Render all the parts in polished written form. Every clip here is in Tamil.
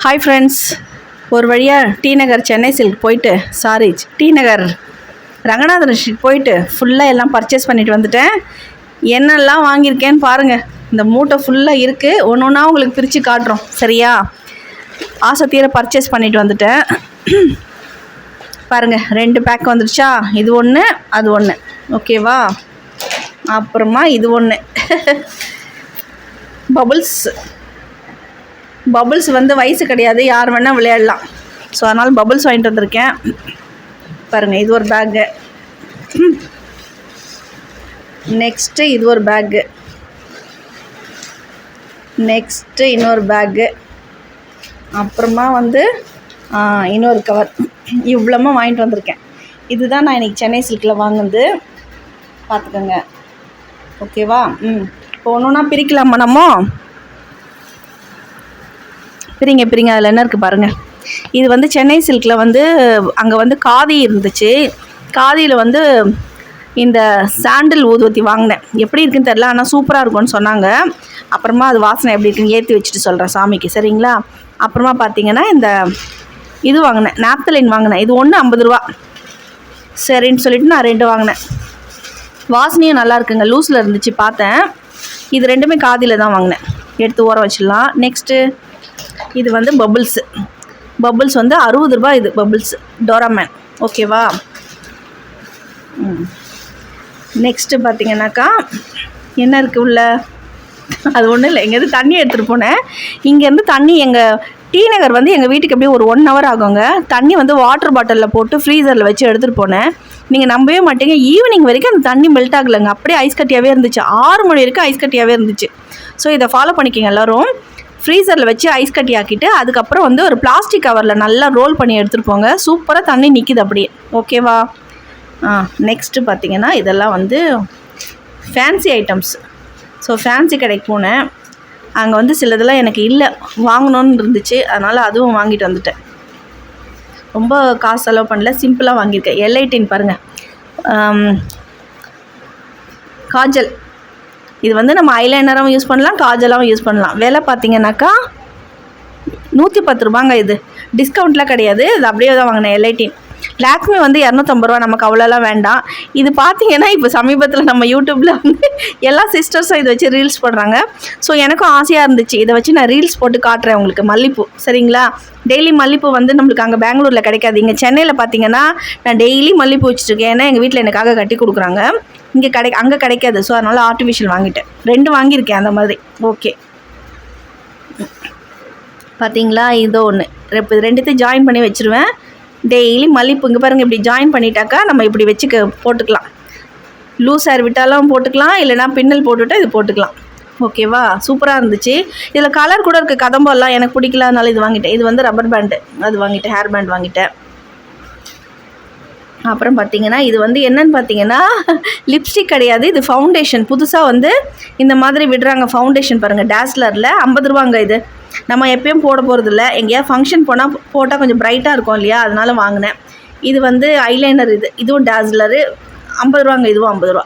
ஹாய் ஃப்ரெண்ட்ஸ், ஒரு வழியாக டி நகர் சென்னை சில்க் போயிட்டு டி நகர் ரங்கநாதன் ஸ்ட்ரீட் போயிட்டு ஃபுல்லாக எல்லாம் பர்ச்சேஸ் பண்ணிட்டு வந்துட்டேன். என்னெல்லாம் வாங்கியிருக்கேன்னு பாருங்கள். இந்த மூட்டை ஃபுல்லாக இருக்குது. ஒன்று ஒன்றா உங்களுக்கு பிரித்து காட்டுறோம், சரியா? ஆசை தீர பர்ச்சேஸ் பண்ணிட்டு வந்துட்டேன். பாருங்கள், 2 பேக் வந்துடுச்சா? இது ஒன்று, அது ஒன்று, ஓகேவா? அப்புறமா இது ஒன்று பபுள்ஸ் வந்து வயசு கிடையாது, யார் வேணால் விளையாடலாம். ஸோ அதனால் பபுள்ஸ் வாங்கிட்டு வந்திருக்கேன். பாருங்கள், இது ஒரு பேக்கு. நெக்ஸ்ட்டு இது ஒரு பேக்கு. நெக்ஸ்ட்டு இன்னொரு பேக்கு. அப்புறமா வந்து இன்னொரு கவர். இவ்வளோமா வாங்கிட்டு வந்திருக்கேன். இதுதான் நான் இன்றைக்கி சென்னை சில்கில் வாங்குனது. பார்த்துக்கோங்க, ஓகேவா? இப்போ ஒன்று ஒன்றா பிரிக்கலாமா? நம்ம பிரிங்க. அதில் என்ன இருக்குது பாருங்கள். இது வந்து சென்னை சில்கில் வந்து அங்கே வந்து காதி இருந்துச்சு. காதியில் வந்து இந்த சாண்டில் ஊதுவத்தி வாங்கினேன். எப்படி இருக்குன்னு தெரில, ஆனால் சூப்பராக இருக்கும்னு சொன்னாங்க. அப்புறமா அது வாசனை எப்படி இருக்குன்னு ஏற்றி வச்சுட்டு சொல்கிறேன் சாமிக்கு, சரிங்களா? அப்புறமா பார்த்தீங்கன்னா இந்த இது வாங்கினேன், நாப்தலின் வாங்கினேன். இது ஒன்று 50 ரூபா. சரின்னு சொல்லிவிட்டு நான் 2 வாங்கினேன். வாசனையும் நல்லா இருக்குங்க, லூஸில் இருந்துச்சு பார்த்தேன். இது 2மே காதியில் தான் வாங்கினேன். எடுத்து ஊற வச்சிடலாம். நெக்ஸ்ட்டு இது வந்து பபுள்ஸ் வந்து 60 ரூபா. இது பபுள்ஸ் டோராமேன், ஓகேவா? நெக்ஸ்ட்டு பார்த்தீங்கன்னாக்கா என்ன இருக்குது உள்ள? அது ஒன்றும் இல்லை, எங்கேருந்து தண்ணி எடுத்துகிட்டு போனேன். இங்கேருந்து தண்ணி எங்கள் டி நகர் வந்து எங்கள் வீட்டுக்கு அப்படியே ஒரு 1 hour ஆகுங்க. தண்ணி வந்து வாட்டர் பாட்டிலில் போட்டு ஃப்ரீசரில் வச்சு எடுத்துகிட்டு போனேன். நீங்கள் நம்பவே மாட்டீங்க, ஈவினிங் வரைக்கும் அந்த தண்ணி மெல்ட் ஆகலைங்க. அப்படியே ஐஸ் கட்டியாகவே இருந்துச்சு. 6 மணி வரைக்கும் ஐஸ் கட்டியாகவே இருந்துச்சு. ஸோ இதை ஃபாலோ பண்ணிக்கிங்க எல்லோரும். ஃப்ரீசரில் வச்சு ஐஸ் கட்டி ஆக்கிட்டு அதுக்கப்புறம் வந்து ஒரு பிளாஸ்டிக் கவரில் நல்லா ரோல் பண்ணி எடுத்துகிட்டு போங்க. சூப்பராக தண்ணி நிற்கிது அப்படியே, ஓகேவா? நெக்ஸ்ட்டு பார்த்தீங்கன்னா இதெல்லாம் வந்து ஃபேன்சி ஐட்டம்ஸ். ஸோ ஃபேன்சி கடைக்கு போனேன். அங்கே வந்து சிலதெல்லாம் எனக்கு இல்லை, வாங்கணுன்னு இருந்துச்சு. அதனால் அதுவும் வாங்கிட்டு வந்துட்டேன். ரொம்ப காசு செலவு பண்ணல, சிம்பிளாக வாங்கியிருக்கேன். L18 பாருங்கள், காஜல். இது வந்து நம்ம ஐலைனராகவும் யூஸ் பண்ணலாம், காஜலாகவும் யூஸ் பண்ணலாம். விலை பார்த்தீங்கன்னாக்கா 110 ரூபாங்க. இது டிஸ்கவுண்ட்லாம் கிடையாது, இது அப்படியே தான் வாங்கினேன். L18. லாக்மி வந்து 250 ரூபா. நமக்கு அவ்வளோலாம் வேண்டாம். இது பார்த்தீங்கன்னா இப்போ சமீபத்தில் நம்ம யூடியூப்பில் வந்து எல்லா சிஸ்டர்ஸும் இதை வச்சு ரீல்ஸ் போடுறாங்க. ஸோ எனக்கும் ஆசையாக இருந்துச்சு, இதை வச்சு நான் ரீல்ஸ் போட்டு காட்டுறேன் உங்களுக்கு. மல்லிப்பூ, சரிங்களா? டெய்லி மல்லிப்பூ வந்து நம்மளுக்கு அங்கே பெங்களூரில் கிடைக்காது. இங்கே சென்னையில் பார்த்தீங்கன்னா நான் டெய்லி மல்லிப்பூ வச்சுருக்கேன். ஏன்னா எங்கள் வீட்டில் எனக்காக கட்டி கொடுக்குறாங்க. அங்கே கிடைக்காது. ஸோ அதனால் ஆர்டிஃபிஷியல் வாங்கிட்டேன். 2 வாங்கியிருக்கேன் அந்த மாதிரி, ஓகே. பார்த்தீங்களா, இதோ ஒன்று. இப்போ 2த்தையும் ஜாயின் பண்ணி வச்சுருவேன். டெய்லி மல்லிப்பூ இங்கே பாருங்கள், இப்படி ஜாயின் பண்ணிட்டாக்கா நம்ம இப்படி வச்சு போட்டுக்கலாம். லூஸ் ஹேர் விட்டாலும் போட்டுக்கலாம், இல்லைனா பின்னல் போட்டுவிட்டு இது போட்டுக்கலாம், ஓகேவா? சூப்பராக இருந்துச்சு. இதில் கலர் கூட இருக்குது. கதம்பெல்லாம் எனக்கு பிடிக்கல, அதனால இது வாங்கிட்டேன். இது வந்து ரப்பர் பேண்டு, அது வாங்கிட்டேன். ஹேர் பேண்ட் வாங்கிட்டேன். அப்புறம் பார்த்தீங்கன்னா இது வந்து என்னன்னு பார்த்தீங்கன்னா லிப்ஸ்டிக் கிடையாது, இது ஃபவுண்டேஷன். புதுசாக வந்து இந்த மாதிரி விடுறாங்க ஃபவுண்டேஷன். பாருங்கள், டேஸ்லரில் 50 ரூபாங்க. இது நம்ம எப்பயும் போட போகிறதில்ல, எங்கேயா ஃபங்க்ஷன் போட்டால் கொஞ்சம் ப்ரைட்டாக இருக்கும் இல்லையா, அதனால் வாங்கினேன். இது வந்து ஐலைனர். இதுவும் டேஸ்லரு 50 ரூபாங்க. இதுவும் 50 ரூபா.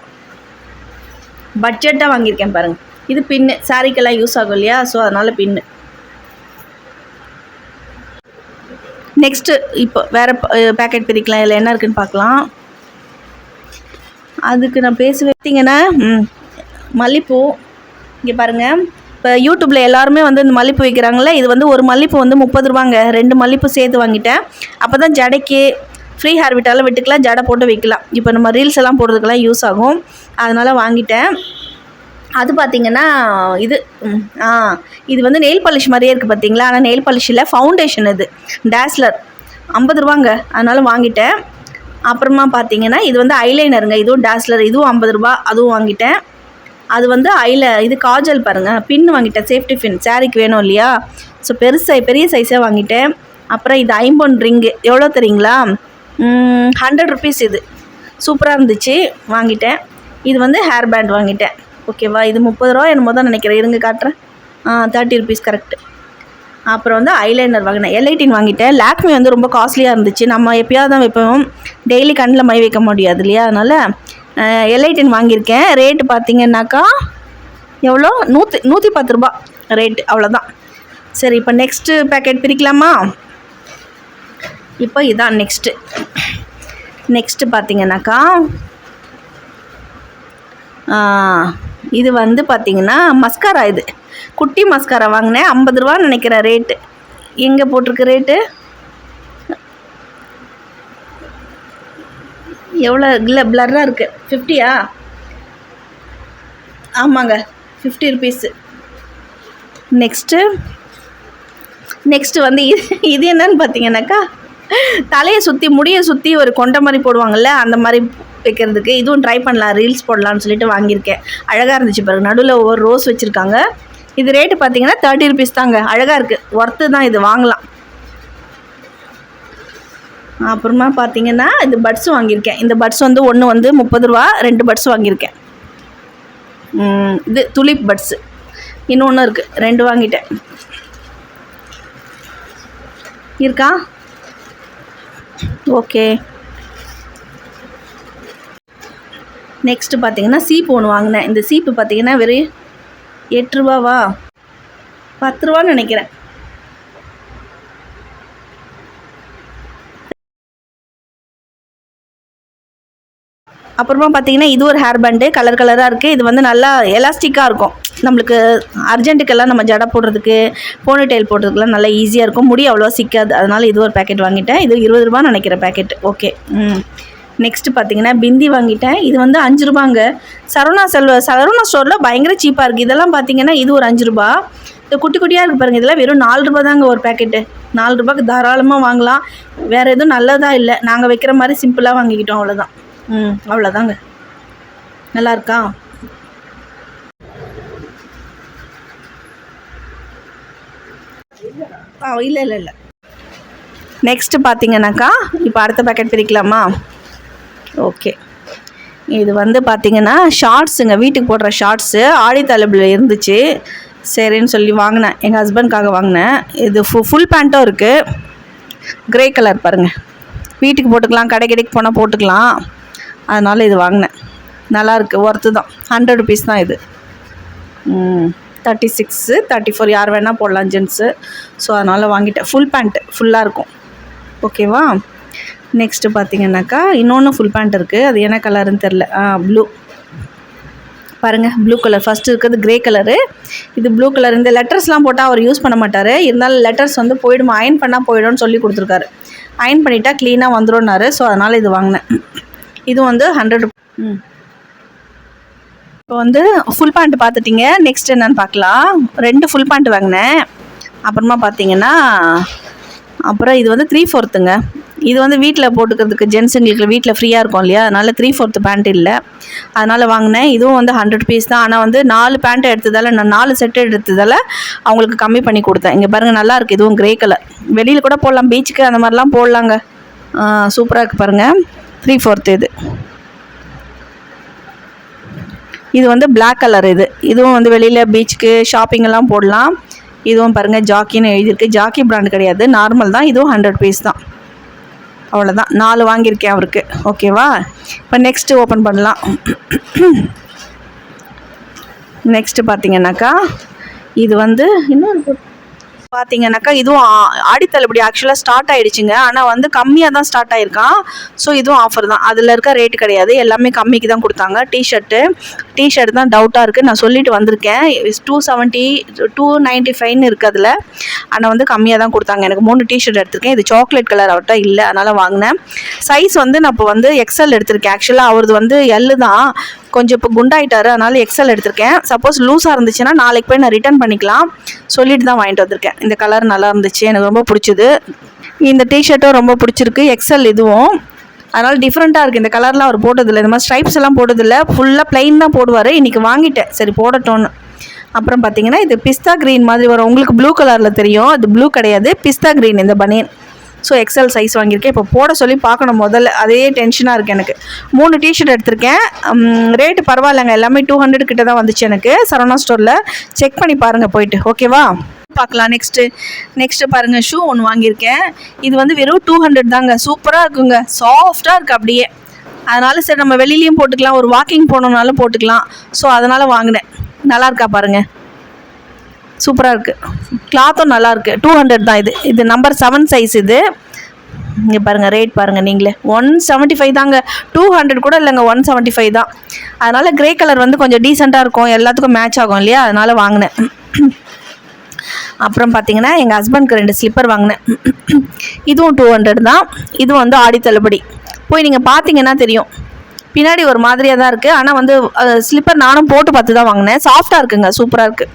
பட்ஜெட்டாக வாங்கியிருக்கேன் பாருங்கள். இது பின்னு, சாரிக்கெல்லாம் யூஸ் ஆகும் இல்லையா, ஸோ அதனால் பின்னு. நெக்ஸ்ட்டு இப்போ வேறு பேக்கெட் பிரிக்கலாம். இதில் என்ன இருக்குதுன்னு பார்க்கலாம். அதுக்கு நான் பார்த்தீங்கன்னா மல்லிப்பூ இங்கே பாருங்கள். இப்போ யூடியூப்பில் எல்லாருமே வந்து இந்த மல்லிப்பூ வைக்கிறாங்களே, இது வந்து ஒரு மல்லிப்பூ வந்து 30 ரூபாங்க. 2 மல்லிப்பூ சேர்த்து வாங்கிட்டேன். அப்போ தான் ஜடைக்கு ஃப்ரீ ஹேர் விட்டாலும் விட்டுக்கலாம், ஜடை போட்டு வைக்கலாம். இப்போ நம்ம ரீல்ஸ் எல்லாம் போடுறதுக்கெல்லாம் யூஸ் ஆகும், அதனால் வாங்கிட்டேன். அது பார்த்திங்கன்னா இது வந்து நெயில் பாலிஷ் மாதிரியே இருக்குது பார்த்தீங்களா, ஆனால் நெயில் பாலிஷ் இல்லை, ஃபவுண்டேஷன். இது டேஸ்லர் 50 ரூபாங்க, அதனால் வாங்கிட்டேன். அப்புறமா பார்த்தீங்கன்னா இது வந்து ஐலைனருங்க. இதுவும் டேஸ்லர், இதுவும் 50 ரூபா, அதுவும் வாங்கிட்டேன். அது வந்து இது காஜல் பாருங்கள், பின் வாங்கிட்டேன். சேஃப்டி பின் சாரிக்கு வேணும் இல்லையா, ஸோ பெரிய சைஸாக வாங்கிட்டேன். அப்புறம் இது 5 பொன் ரிங்கு. எவ்வளோ தெரியுங்களா? 100 ருபீஸ். இது சூப்பராக இருந்துச்சு, வாங்கிட்டேன். இது வந்து ஹேர் பேண்ட் வாங்கிட்டேன், ஓகேவா? இது 30 ரூபா என்னமோ தான் நினைக்கிறேன். இருங்க காட்டுறேன். 30 ருபீஸ் கரெக்டு. அப்புறம் வந்து ஐலைனர் வாங்கினேன். L18 வாங்கிட்டேன். லாக்மி வந்து ரொம்ப காஸ்ட்லியாக இருந்துச்சு. நம்ம எப்போயாவது தான் வைப்போம், டெய்லி கண்ணில் மை வைக்க முடியாது இல்லையா, அதனால் L18 வாங்கியிருக்கேன். ரேட்டு பார்த்தீங்கன்னாக்கா எவ்வளோ? 110 ரூபா ரேட்டு, அவ்வளோதான். சரி, இப்போ நெக்ஸ்ட்டு பேக்கெட் பிரிக்கலாமா? இப்போ இதான் நெக்ஸ்ட்டு பார்த்தீங்கன்னாக்கா இது வந்து பார்த்தீங்கன்னா மஸ்காரா. இது குட்டி மஸ்காரா வாங்கினேன், 50 ரூபான்னு நினைக்கிறேன் ரேட்டு. எங்கே போட்டிருக்கு ரேட்டு? எவ்வளோ இல்லை, பிளர்ராக இருக்குது. 50யா? ஆமாங்க, 50 ருபீஸு. நெக்ஸ்ட்டு வந்து இது என்னன்னு பார்த்தீங்கன்னாக்கா தலையை சுற்றி முடியை சுற்றி ஒரு கொண்டை மாதிரி போடுவாங்கள்ல, அந்த மாதிரி வைக்கிறதுக்கு. இதுவும் ட்ரை பண்ணலாம், ரீல்ஸ் போடலான்னு சொல்லிட்டு வாங்கியிருக்கேன். அழகாக இருந்துச்சு பாருங்கள், நடுவில் ஒவ்வொரு ரோஸ் வச்சுருக்காங்க. இது ரேட்டு பார்த்தீங்கன்னா 30 ருபீஸ் தாங்க. அழகாக இருக்குது, ஒர்த்து தான், இது வாங்கலாம். அப்புறமா பார்த்தீங்கன்னா இது பட்ஸ் வாங்கியிருக்கேன். இந்த பட்ஸ் வந்து ஒன்று வந்து 30 ரூபா, 2 பட்ஸ் வாங்கியிருக்கேன். இது துலிப் பட்ஸு. இன்னொன்று இருக்குது, 2 வாங்கிட்டேன். இருக்கா? ஓகே. நெக்ஸ்ட்டு பார்த்தீங்கன்னா சீப்பு ஒன்று வாங்கினேன். இந்த சீப்பு பார்த்தீங்கன்னா வெறும் 8 ரூபாவா, 10 ரூபான்னு நினைக்கிறேன். அப்புறமா பார்த்தீங்கன்னா இது ஒரு ஹேர் பேண்டு, கலர் கலராக இருக்குது. இது வந்து நல்லா எலாஸ்டிக்காக இருக்கும், நம்மளுக்கு அர்ஜென்ட்டுக்கெல்லாம் நம்ம ஜடை போடுறதுக்கு, போனி டெயில் போடுறதுக்குலாம் நல்லா ஈஸியாக இருக்கும், முடி அவ்வளோ சிக்காது. அதனால் இது ஒரு பேக்கெட் வாங்கிட்டேன். இது 20 ரூபான்னு நினைக்கிறேன் பேக்கெட். ஓகே. நெக்ஸ்ட்டு பார்த்தீங்கன்னா பிந்தி வாங்கிட்டேன். இது வந்து 5 ரூபாங்க. சரவணா ஸ்டோரில் பயங்கர சீப்பாக இருக்குது. இதெல்லாம் பார்த்தீங்கன்னா இது ஒரு 5 ரூபா. இது குட்டி குட்டியாக இருக்குது பாருங்கள். இதெல்லாம் வெறும் 4 ரூபா தாங்க ஒரு பேக்கெட்டு. 4 ரூபாய்க்கு தாராளமாக வாங்கலாம். வேறு எதுவும் நல்லதாக இல்லை, நாங்கள் வைக்கிற மாதிரி சிம்பிளாக வாங்கிக்கிட்டோம், அவ்வளோதான். அவ்வளோதாங்க. நல்லா இருக்கா? இல்லை. நெக்ஸ்ட்டு பார்த்தீங்கன்னாக்கா இப்போ அடுத்த பேக்கெட் பிரிக்கலாமா? ஓகே. இது வந்து பார்த்தீங்கன்னா ஷார்ட்ஸுங்க, வீட்டுக்கு போடுற ஷார்ட்ஸு. ஆடி தள்ளுபடியில் இருந்துச்சு, சரின்னு சொல்லி வாங்கினேன். எங்கள் ஹஸ்பண்ட்காக வாங்கினேன். இது ஃபுல் பேண்ட்டும் இருக்குது, க்ரே கலர் பாருங்கள். வீட்டுக்கு போட்டுக்கலாம், கடைக்கு போனால் போட்டுக்கலாம், அதனால் இது வாங்கினேன். நல்லாயிருக்கு, ஒர்த்து தான். 100 ருபீஸ் தான் இது. 36, 34 யார் வேணால் போடலாம், ஜென்ஸு. ஸோ அதனால் வாங்கிட்டேன். ஃபுல் பேண்ட்டு ஃபுல்லாக இருக்கும். ஓகேவா? நெக்ஸ்ட்டு பார்த்தீங்கன்னாக்கா இன்னொன்று ஃபுல் பேண்ட் இருக்குது. அது என்ன கலருன்னு தெரில. ப்ளூ பாருங்கள், ப்ளூ கலர். ஃபஸ்ட்டு இருக்கிறது க்ரே கலரு, இது ப்ளூ கலர். இந்த லெட்டர்ஸ்லாம் போட்டால் அவர் யூஸ் பண்ண மாட்டார், இருந்தாலும் லெட்டர்ஸ் வந்து போயிடும், அயன் பண்ணால் போயிடும்னு சொல்லி கொடுத்துருக்காரு. அயன் பண்ணிட்டா க்ளீனாக வந்துடும்னாரு. ஸோ அதனால் இது வாங்கினேன். இது வந்து 100. இப்போ வந்து ஃபுல் பேண்ட் பார்த்துட்டிங்க. நெக்ஸ்ட் என்னென்னு பார்க்கலாம். 2 ஃபுல் பேண்ட் வாங்கினேன். அப்புறமா பார்த்தீங்கன்னா அப்புறம் இது வந்து 3/4ங்க. இது வந்து வீட்டில் போட்டுக்கிறதுக்கு, ஜென்ஸுங்களுக்கு வீட்டில் ஃப்ரீயாக இருக்கும் இல்லையா, அதனால் 3/4 பேண்ட் இல்லை, அதனால் வாங்கினேன். இதுவும் வந்து 100 ருபீஸ் தான். ஆனால் வந்து 4 பேண்ட் எடுத்ததால், நான் 4 செட்டு எடுத்ததால் அவங்களுக்கு கம்மி பண்ணி கொடுத்தேன். இங்கே பாருங்கள், நல்லாயிருக்கு. இதுவும் க்ரே கலர். வெளியில் கூட போடலாம், பீச்சுக்கு அந்த மாதிரிலாம் போடலாங்க. சூப்பராக இருக்குது பாருங்கள். 3/4 இது வந்து பிளாக் கலர். இதுவும் வந்து வெளியில் பீச்சுக்கு ஷாப்பிங்கெல்லாம் போடலாம். இதுவும் பாருங்கள், ஜாக்கின்னு எழுதியிருக்கு. ஜாக்கி பிராண்ட் கிடையாது, நார்மல் தான். இதுவும் 100 ருபீஸ் தான். அவ்வளோதான். 4 வாங்கியிருக்கேன் அவருக்கு. ஓகேவா? இப்போ நெக்ஸ்ட்டு ஓப்பன் பண்ணலாம். நெக்ஸ்ட்டு பார்த்தீங்கன்னாக்கா இது வந்து இன்னொரு பார்த்தீங்கன்னாக்கா இதுவும் ஆடி தள்ளுபடி ஆக்சுவலாக ஸ்டார்ட் ஆகிடுச்சுங்க. ஆனால் வந்து கம்மியாக தான் ஸ்டார்ட் ஆகிருக்கான். ஸோ இதுவும் ஆஃபர் தான். அதில் இருக்க ரேட்டு கிடையாது, எல்லாமே கம்மிக்கு தான் கொடுத்தாங்க. டிஷர்ட் தான் டவுட்டாக இருக்குது. நான் சொல்லிட்டு வந்திருக்கேன். 270, 295ன்னு இருக்குது அதில். ஆனால் வந்து கம்மியாக தான் கொடுத்தாங்க. எனக்கு 3 டிஷர்ட் எடுத்திருக்கேன். இது சாக்லேட் கலர் அவர்கிட்ட இல்லை, அதனால் வாங்கினேன். சைஸ் வந்து நான் இப்போ வந்து எக்ஸல் எடுத்திருக்கேன். ஆக்சுவலாக அவரது வந்து எல்லு தான், கொஞ்சம் இப்போ குண்டாயிட்டார், அதனால் எக்ஸல் எடுத்திருக்கேன். சப்போஸ் லூஸாக இருந்துச்சுன்னா நாளைக்கு போய் நான் ரிட்டர்ன் பண்ணிக்கலாம் சொல்லிட்டு தான் வாங்கிட்டு வந்திருக்கேன். இந்த கலர் நல்லா இருந்துச்சு, எனக்கு ரொம்ப பிடிச்சிது. இந்த டிஷர்ட்டும் ரொம்ப பிடிச்சிருக்கு, எக்ஸல் இதுவும். அதனால் டிஃப்ரெண்ட்டாக இருக்குது. இந்த கலர்லாம் அவர் போட்டதில்லை, இந்த மாதிரி ஸ்ட்ரைப்ஸ் எல்லாம் போட்டதில்லை, ஃபுல்லாக ப்ளைன் தான் போடுவார். இன்றைக்கி வாங்கிட்டேன், சரி போடட்டோன்னு. அப்புறம் பார்த்தீங்கன்னா இது பிஸ்தா க்ரீன் மாதிரி வரும். உங்களுக்கு ப்ளூ கலரில் தெரியும், அது ப்ளூ கிடையாது, பிஸ்தா க்ரீன் இந்த பனியன். ஸோ எக்ஸல் சைஸ் வாங்கியிருக்கேன். இப்போ போட சொல்லி பார்க்கணும் முதல்ல, அதே டென்ஷனாக இருக்குது எனக்கு. 3 டிஷர்ட் எடுத்திருக்கேன். ரேட்டு பரவாயில்லைங்க, எல்லாமே 200 கிட்ட தான் வந்துச்சு எனக்கு சரவணா ஸ்டோரில். செக் பண்ணி பாருங்கள் போயிட்டு. ஓகேவா? பார்க்கலாம். நெக்ஸ்ட்டு பாருங்கள், ஷூ ஒன்று வாங்கியிருக்கேன். இது வந்து வெறும் 200 தாங்க. சூப்பராக இருக்குங்க, சாஃப்டாக இருக்குது அப்படியே. அதனால் சரி நம்ம வெளியிலையும் போட்டுக்கலாம், ஒரு வாக்கிங் போனோம்னாலும் போட்டுக்கலாம். ஸோ அதனால் வாங்கினேன். நல்லா இருக்கா பாருங்கள். சூப்பராக இருக்குது. கிளாத்தும் நல்லாயிருக்கு. 200 தான் இது நம்பர் 7 சைஸ் இது. இங்கே பாருங்கள், ரேட் பாருங்கள் நீங்களே. 175 தாங்க. 200 கூட இல்லைங்க, 175 தான். அதனால் க்ரே கலர் வந்து கொஞ்சம் டீசெண்டாக இருக்கும், எல்லாத்துக்கும் மேட்ச் ஆகும் இல்லையா, அதனால் வாங்கினேன். அப்புறம் பார்த்தீங்கன்னா எங்கள் ஹஸ்பண்ட்க்கு 2 ஸ்லிப்பர் வாங்கினேன். இதுவும் 200 தான். இதுவும் வந்து ஆடி தள்ளுபடி. போய் நீங்கள் பார்த்தீங்கன்னா தெரியும். பின்னாடி ஒரு மாதிரியாக தான் இருக்குது. ஆனால் வந்து ஸ்லிப்பர் நானும் போட்டு பார்த்து தான் வாங்கினேன். சாஃப்டாக இருக்குங்க, சூப்பராக இருக்குது.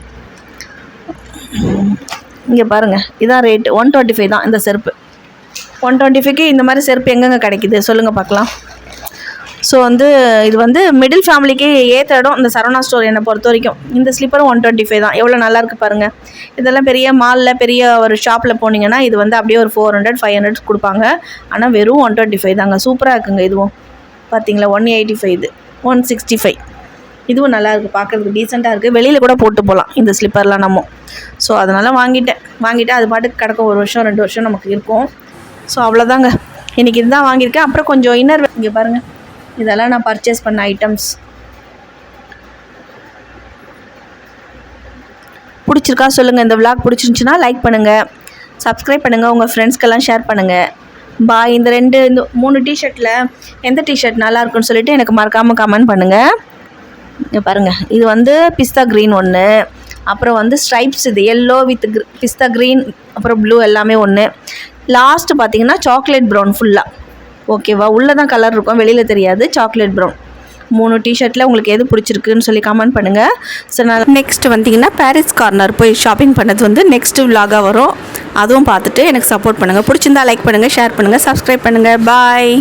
இங்கே பாருங்கள், இதான் ரேட்டு. 125 தான் இந்த செருப்பு. 125க்கு இந்த மாதிரி செருப்பு எங்கெங்கே கிடைக்குது சொல்லுங்கள் பார்க்கலாம். ஸோ வந்து இது வந்து மிடில் ஃபேமிலிக்கு ஏற்ற இடம் இந்த சரவணா ஸ்டோர் என்னை பொறுத்த வரைக்கும். இந்த ஸ்லிப்பரும் 125 தான். எவ்வளோ நல்லாயிருக்கு பாருங்கள். இதெல்லாம் பெரிய மாலில் பெரிய ஒரு ஷாப்பில் போனீங்கன்னா இது வந்து அப்படியே ஒரு 400 500 கொடுப்பாங்க. ஆனால் வெறும் 125 தாங்க. சூப்பராக இருக்குங்க. இதுவும் பார்த்தீங்களா 185, இது 165. இதுவும் நல்லாயிருக்கு, பார்க்குறதுக்கு டீசெண்டாக இருக்குது. வெளியில் கூட போட்டு போகலாம் இந்த ஸ்லிப்பர்லாம் நம்ம. ஸோ அதனால் வாங்கிட்டேன். அது பாட்டுக்கு கிடக்கும், 1 வருஷம் 2 வருஷம் நமக்கு இருக்கும். ஸோ அவ்வளோதாங்க, இன்றைக்கி இதுதான் வாங்கியிருக்கேன். அப்புறம் கொஞ்சம் இன்னர் இங்கே பாருங்கள், இதெல்லாம் நான் பர்ச்சேஸ் பண்ண ஐட்டம்ஸ். பிடிச்சிருக்கா சொல்லுங்கள். இந்த விளாக் பிடிச்சிருந்துச்சுன்னா லைக் பண்ணுங்கள், சப்ஸ்கிரைப் பண்ணுங்கள், உங்கள் ஃப்ரெண்ட்ஸ்க்கெல்லாம் ஷேர் பண்ணுங்கள். பாய். இந்த 3 டிஷர்ட்டில் எந்த டிஷர்ட் நல்லாயிருக்குன்னு சொல்லிவிட்டு எனக்கு மறக்காமல் கமெண்ட் பண்ணுங்கள். இங்கே பாருங்கள், இது வந்து பிஸ்தா க்ரீன் ஒன்று, அப்புறம் வந்து ஸ்ட்ரைப்ஸ், இது எல்லோ வித் பிஸ்தா க்ரீன், அப்புறம் ப்ளூ எல்லாமே ஒன்று. லாஸ்ட்டு பார்த்தீங்கன்னா சாக்லேட் ப்ரௌன் ஃபுல்லாக. ஓகேவா, உள்ளே தான் கலர் இருக்கும், வெளியில் தெரியாது. Chocolate brown. 3 டிஷர்ட்டில் உங்களுக்கு எது பிடிச்சிருக்குன்னு சொல்லி கமெண்ட் பண்ணுங்கள். ஸோ நான் நெக்ஸ்ட் வந்தீங்கன்னா பாரிஸ் கார்னர் போய் ஷாப்பிங் பண்ணது வந்து நெக்ஸ்ட்டு விலாகாக வரும். அதுவும் பார்த்துட்டு எனக்கு சப்போர்ட் பண்ணுங்கள். பிடிச்சிருந்தா லைக் பண்ணுங்கள், ஷேர் பண்ணுங்கள், சப்ஸ்கிரைப் பண்ணுங்கள். பாய்.